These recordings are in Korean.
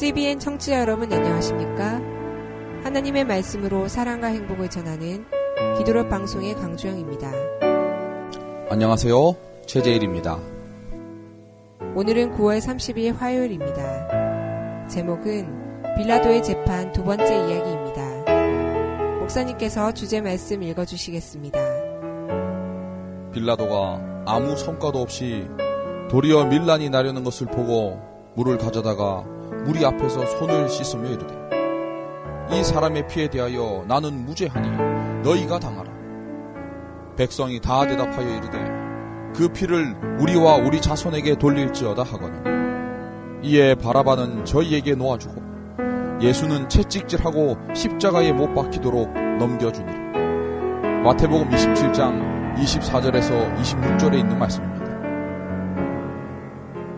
CBN 청취자 여러분 안녕하십니까? 하나님의 말씀으로 사랑과 행복을 전하는 기도로 방송의 강주영입니다. 안녕하세요. 최재일입니다. 오늘은 9월 30일 화요일입니다. 제목은 빌라도의 재판 두 번째 이야기입니다. 목사님께서 주제 말씀 읽어주시겠습니다. 빌라도가 아무 성과도 없이 도리어 밀란이 나려는 것을 보고 물을 가져다가 무리 앞에서 손을 씻으며 이르되 이 사람의 피에 대하여 나는 무죄하니 너희가 당하라. 백성이 다 대답하여 이르되 그 피를 우리와 우리 자손에게 돌릴지어다 하거늘 이에 바라바는 저희에게 놓아주고 예수는 채찍질하고 십자가에 못 박히도록 넘겨주니라. 마태복음 27장 24절에서 26절에 있는 말씀입니다.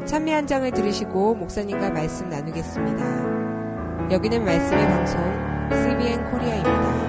찬미 한 장을 들으시고 목사님과 말씀 나누겠습니다. 여기는 말씀의 방송 CBN 코리아입니다.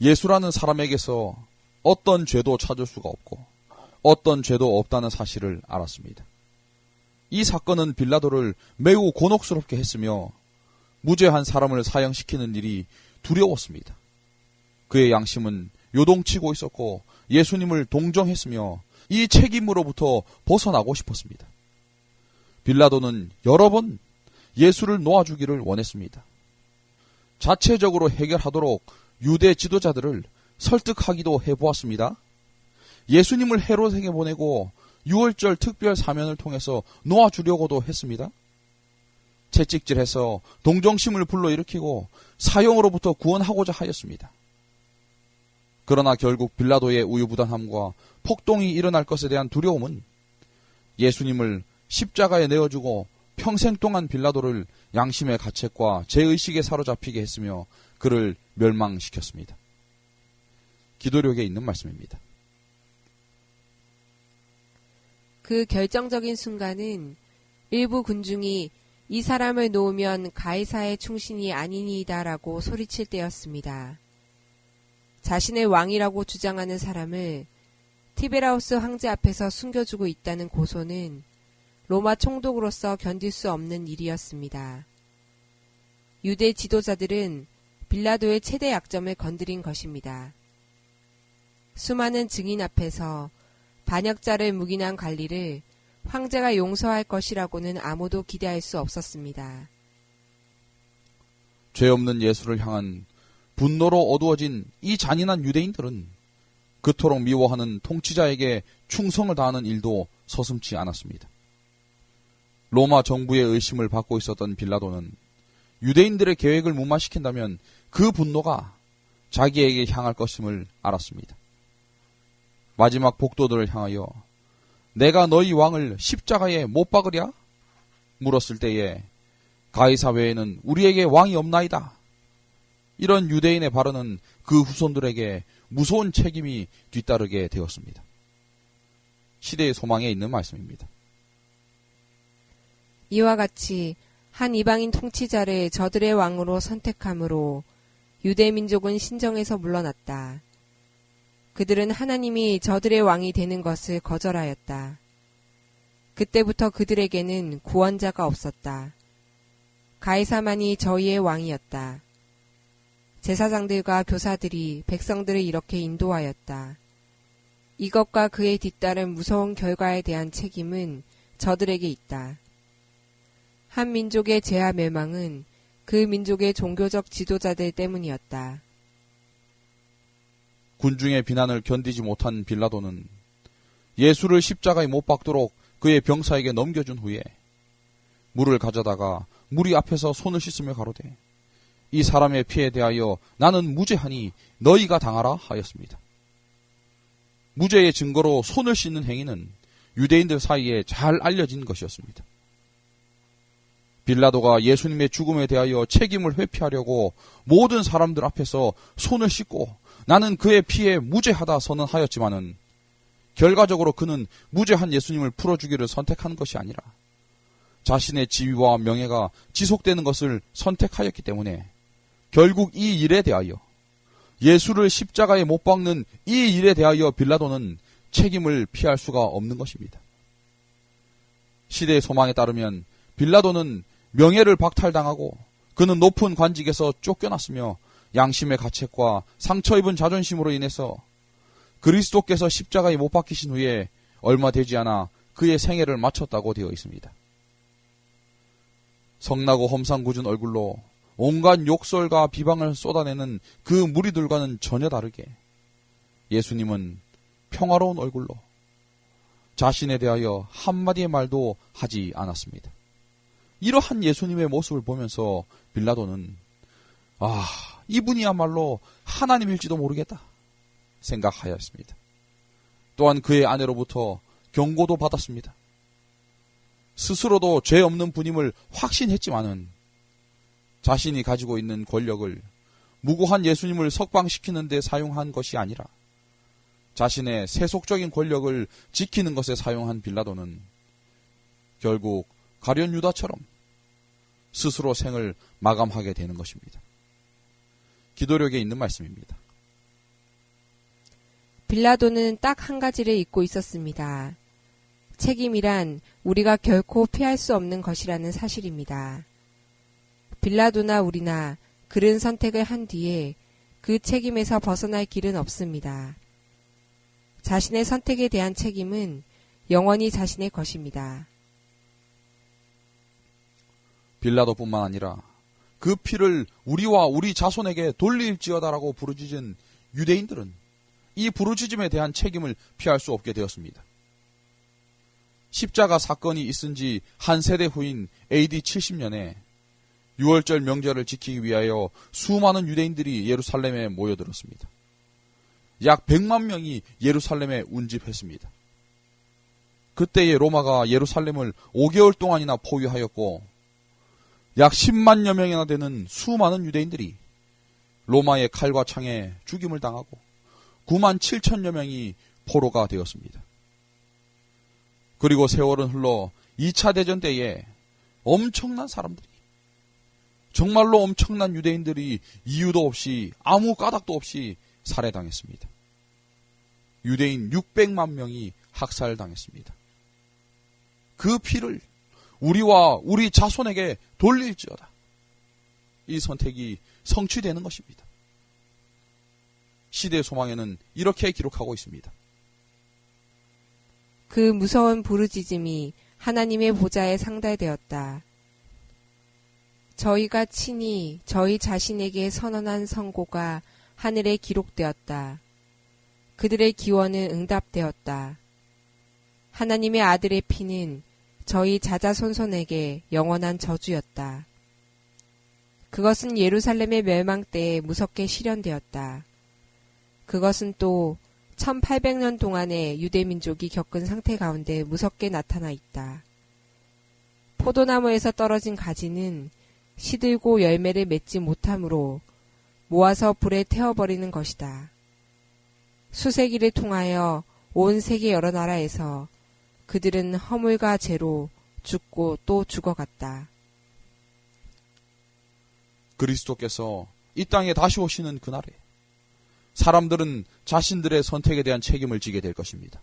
예수라는 사람에게서 어떤 죄도 찾을 수가 없고 어떤 죄도 없다는 사실을 알았습니다. 이 사건은 빌라도를 매우 곤혹스럽게 했으며 무죄한 사람을 사형시키는 일이 두려웠습니다. 그의 양심은 요동치고 있었고 예수님을 동정했으며 이 책임으로부터 벗어나고 싶었습니다. 빌라도는 여러 번 예수를 놓아주기를 원했습니다. 자체적으로 해결하도록 유대 지도자들을 설득하기도 해보았습니다. 예수님을 헤롯에게 보내고 6월절 특별 사면을 통해서 놓아주려고도 했습니다. 채찍질해서 동정심을 불러일으키고 사형으로부터 구원하고자 하였습니다. 그러나 결국 빌라도의 우유부단함과 폭동이 일어날 것에 대한 두려움은 예수님을 십자가에 내어주고 평생 동안 빌라도를 양심의 가책과 죄의식에 사로잡히게 했으며 그를 멸망시켰습니다. 기도력에 있는 말씀입니다. 그 결정적인 순간은 일부 군중이 이 사람을 놓으면 가이사의 충신이 아니니이다라고 소리칠 때였습니다. 자신의 왕이라고 주장하는 사람을 티베라우스 황제 앞에서 숨겨주고 있다는 고소는 로마 총독으로서 견딜 수 없는 일이었습니다. 유대 지도자들은 빌라도의 최대 약점을 건드린 것입니다. 수많은 증인 앞에서 반역자를 묵인한 관리를 황제가 용서할 것이라고는 아무도 기대할 수 없었습니다. 죄 없는 예수를 향한 분노로 어두워진 이 잔인한 유대인들은 그토록 미워하는 통치자에게 충성을 다하는 일도 서슴지 않았습니다. 로마 정부의 의심을 받고 있었던 빌라도는 유대인들의 계획을 무마시킨다면 그 분노가 자기에게 향할 것임을 알았습니다. 마지막 복도들을 향하여 내가 너희 왕을 십자가에 못 박으랴? 물었을 때에 가이사 외에는 우리에게 왕이 없나이다. 이런 유대인의 발언은 그 후손들에게 무서운 책임이 뒤따르게 되었습니다. 시대의 소망에 있는 말씀입니다. 이와 같이 한 이방인 통치자를 저들의 왕으로 선택함으로 유대 민족은 신정에서 물러났다. 그들은 하나님이 저들의 왕이 되는 것을 거절하였다. 그때부터 그들에게는 구원자가 없었다. 가이사만이 저희의 왕이었다. 제사장들과 교사들이 백성들을 이렇게 인도하였다. 이것과 그에 뒤따른 무서운 결과에 대한 책임은 저들에게 있다. 한 민족의 재하 멸망은 그 민족의 종교적 지도자들 때문이었다. 군중의 비난을 견디지 못한 빌라도는 예수를 십자가에 못 박도록 그의 병사에게 넘겨준 후에 물을 가져다가 무리 앞에서 손을 씻으며 가로되 이 사람의 피에 대하여 나는 무죄하니 너희가 당하라 하였습니다. 무죄의 증거로 손을 씻는 행위는 유대인들 사이에 잘 알려진 것이었습니다. 빌라도가 예수님의 죽음에 대하여 책임을 회피하려고 모든 사람들 앞에서 손을 씻고 나는 그의 피에 무죄하다 선언하였지만은 결과적으로 그는 무죄한 예수님을 풀어주기를 선택한 것이 아니라 자신의 지위와 명예가 지속되는 것을 선택하였기 때문에 결국 이 일에 대하여 예수를 십자가에 못 박는 이 일에 대하여 빌라도는 책임을 피할 수가 없는 것입니다. 시대의 소망에 따르면 빌라도는 명예를 박탈당하고 그는 높은 관직에서 쫓겨났으며 양심의 가책과 상처 입은 자존심으로 인해서 그리스도께서 십자가에 못 박히신 후에 얼마 되지 않아 그의 생애를 마쳤다고 되어 있습니다. 성나고 험상궂은 얼굴로 온갖 욕설과 비방을 쏟아내는 그 무리들과는 전혀 다르게 예수님은 평화로운 얼굴로 자신에 대하여 한마디의 말도 하지 않았습니다. 이러한 예수님의 모습을 보면서 빌라도는 이분이야말로 하나님일지도 모르겠다 생각하였습니다. 또한 그의 아내로부터 경고도 받았습니다. 스스로도 죄 없는 분임을 확신했지만은 자신이 가지고 있는 권력을 무고한 예수님을 석방시키는 데 사용한 것이 아니라 자신의 세속적인 권력을 지키는 것에 사용한 빌라도는 결국 가룟 유다처럼 스스로 생을 마감하게 되는 것입니다. 기도력에 있는 말씀입니다. 빌라도는 딱 한 가지를 잊고 있었습니다. 책임이란 우리가 결코 피할 수 없는 것이라는 사실입니다. 빌라도나 우리나 그른 선택을 한 뒤에 그 책임에서 벗어날 길은 없습니다. 자신의 선택에 대한 책임은 영원히 자신의 것입니다. 빌라도뿐만 아니라 그 피를 우리와 우리 자손에게 돌릴지어다라고 부르짖은 유대인들은 이 부르짖음에 대한 책임을 피할 수 없게 되었습니다. 십자가 사건이 있은 지 한 세대 후인 AD 70년에 유월절 명절을 지키기 위하여 수많은 유대인들이 예루살렘에 모여들었습니다. 약 100만 명이 예루살렘에 운집했습니다. 그때의 로마가 예루살렘을 5개월 동안이나 포위하였고 약 10만여 명이나 되는 수많은 유대인들이 로마의 칼과 창에 죽임을 당하고 9만 7천여 명이 포로가 되었습니다. 그리고 세월은 흘러 2차 대전 때에 엄청난 사람들이 정말로 엄청난 유대인들이 이유도 없이 아무 까닭도 없이 살해당했습니다. 유대인 600만 명이 학살당했습니다. 그 피를 우리와 우리 자손에게 돌릴지어다. 이 선택이 성취되는 것입니다. 시대의 소망에는 이렇게 기록하고 있습니다. 그 무서운 부르짖음이 하나님의 보좌에 상달되었다. 저희가 친히 저희 자신에게 선언한 선고가 하늘에 기록되었다. 그들의 기원은 응답되었다. 하나님의 아들의 피는 저희 자자손손에게 영원한 저주였다. 그것은 예루살렘의 멸망 때에 무섭게 실현되었다. 그것은 또 1800년 동안의 유대민족이 겪은 상태 가운데 무섭게 나타나 있다. 포도나무에서 떨어진 가지는 시들고 열매를 맺지 못하므로 모아서 불에 태워버리는 것이다. 수세기를 통하여 온 세계 여러 나라에서 그들은 허물과 죄로 죽고 또 죽어갔다. 그리스도께서 이 땅에 다시 오시는 그날에 사람들은 자신들의 선택에 대한 책임을 지게 될 것입니다.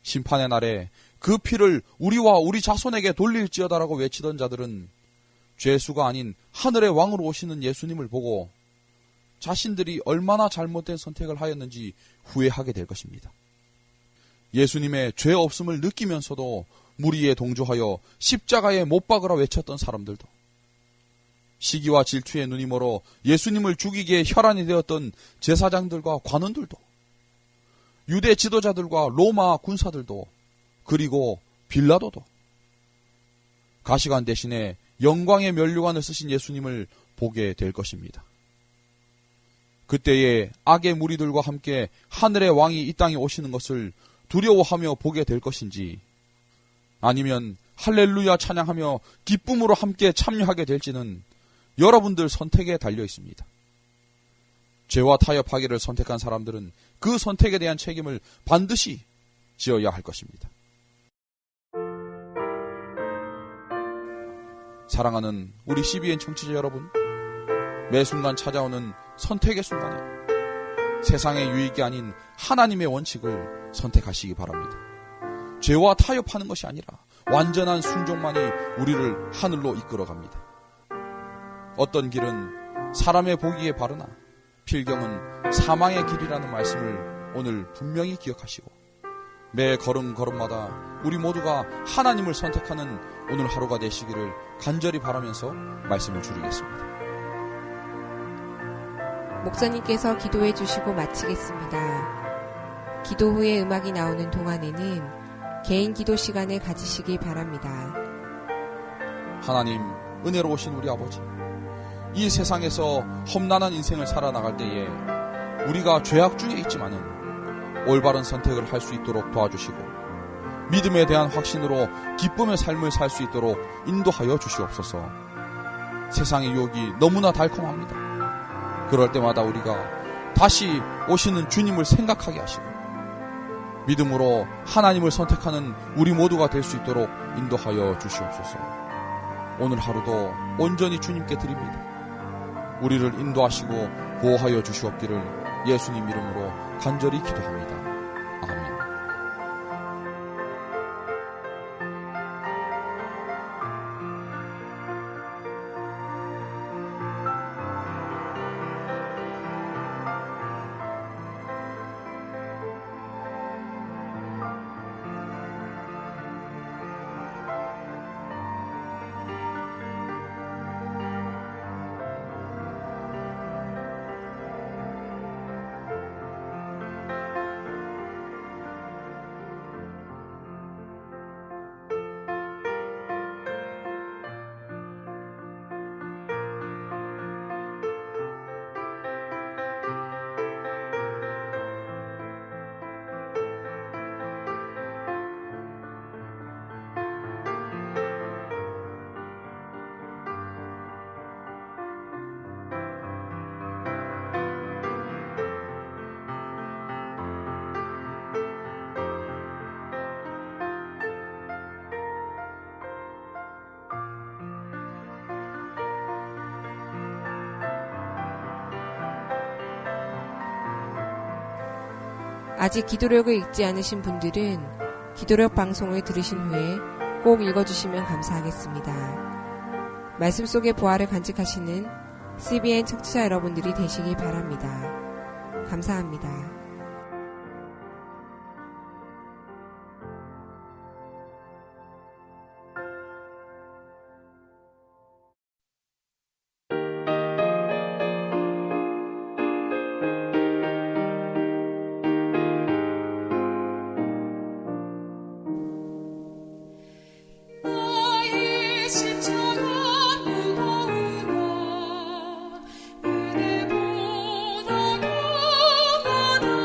심판의 날에 그 피를 우리와 우리 자손에게 돌릴지어다라고 외치던 자들은 죄수가 아닌 하늘의 왕으로 오시는 예수님을 보고 자신들이 얼마나 잘못된 선택을 하였는지 후회하게 될 것입니다. 예수님의 죄 없음을 느끼면서도 무리에 동조하여 십자가에 못 박으라 외쳤던 사람들도, 시기와 질투에 눈이 멀어 예수님을 죽이기에 혈안이 되었던 제사장들과 관원들도, 유대 지도자들과 로마 군사들도, 그리고 빌라도도 가시관 대신에 영광의 면류관을 쓰신 예수님을 보게 될 것입니다. 그때에 악의 무리들과 함께 하늘의 왕이 이 땅에 오시는 것을 두려워하며 보게 될 것인지, 아니면 할렐루야 찬양하며 기쁨으로 함께 참여하게 될지는 여러분들 선택에 달려 있습니다. 죄와 타협하기를 선택한 사람들은 그 선택에 대한 책임을 반드시 지어야 할 것입니다. 사랑하는 우리 CBN 청취자 여러분, 매 순간 찾아오는 선택의 순간에 세상의 유익이 아닌 하나님의 원칙을 선택하시기 바랍니다. 죄와 타협하는 것이 아니라 완전한 순종만이 우리를 하늘로 이끌어갑니다. 어떤 길은 사람의 보기에 바르나 필경은 사망의 길이라는 말씀을 오늘 분명히 기억하시고, 매 걸음걸음마다 우리 모두가 하나님을 선택하는 오늘 하루가 되시기를 간절히 바라면서 말씀을 줄이겠습니다. 목사님께서 기도해 주시고 마치겠습니다. 기도 후에 음악이 나오는 동안에는 개인 기도 시간을 가지시기 바랍니다. 하나님, 은혜로우신 우리 아버지, 이 세상에서 험난한 인생을 살아나갈 때에 우리가 죄악 중에 있지만은 올바른 선택을 할 수 있도록 도와주시고, 믿음에 대한 확신으로 기쁨의 삶을 살 수 있도록 인도하여 주시옵소서. 세상의 유혹이 너무나 달콤합니다. 그럴 때마다 우리가 다시 오시는 주님을 생각하게 하시고 믿음으로 하나님을 선택하는 우리 모두가 될 수 있도록 인도하여 주시옵소서. 오늘 하루도 온전히 주님께 드립니다. 우리를 인도하시고 보호하여 주시옵기를 예수님 이름으로 간절히 기도합니다. 아멘. 아직 기도력을 읽지 않으신 분들은 기도력 방송을 들으신 후에 꼭 읽어주시면 감사하겠습니다. 말씀 속의 보화를 간직하시는 CBN 청취자 여러분들이 되시기 바랍니다. 감사합니다. 은혜보다 더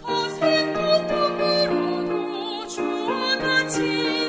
거센 폭풍으로도 주어가지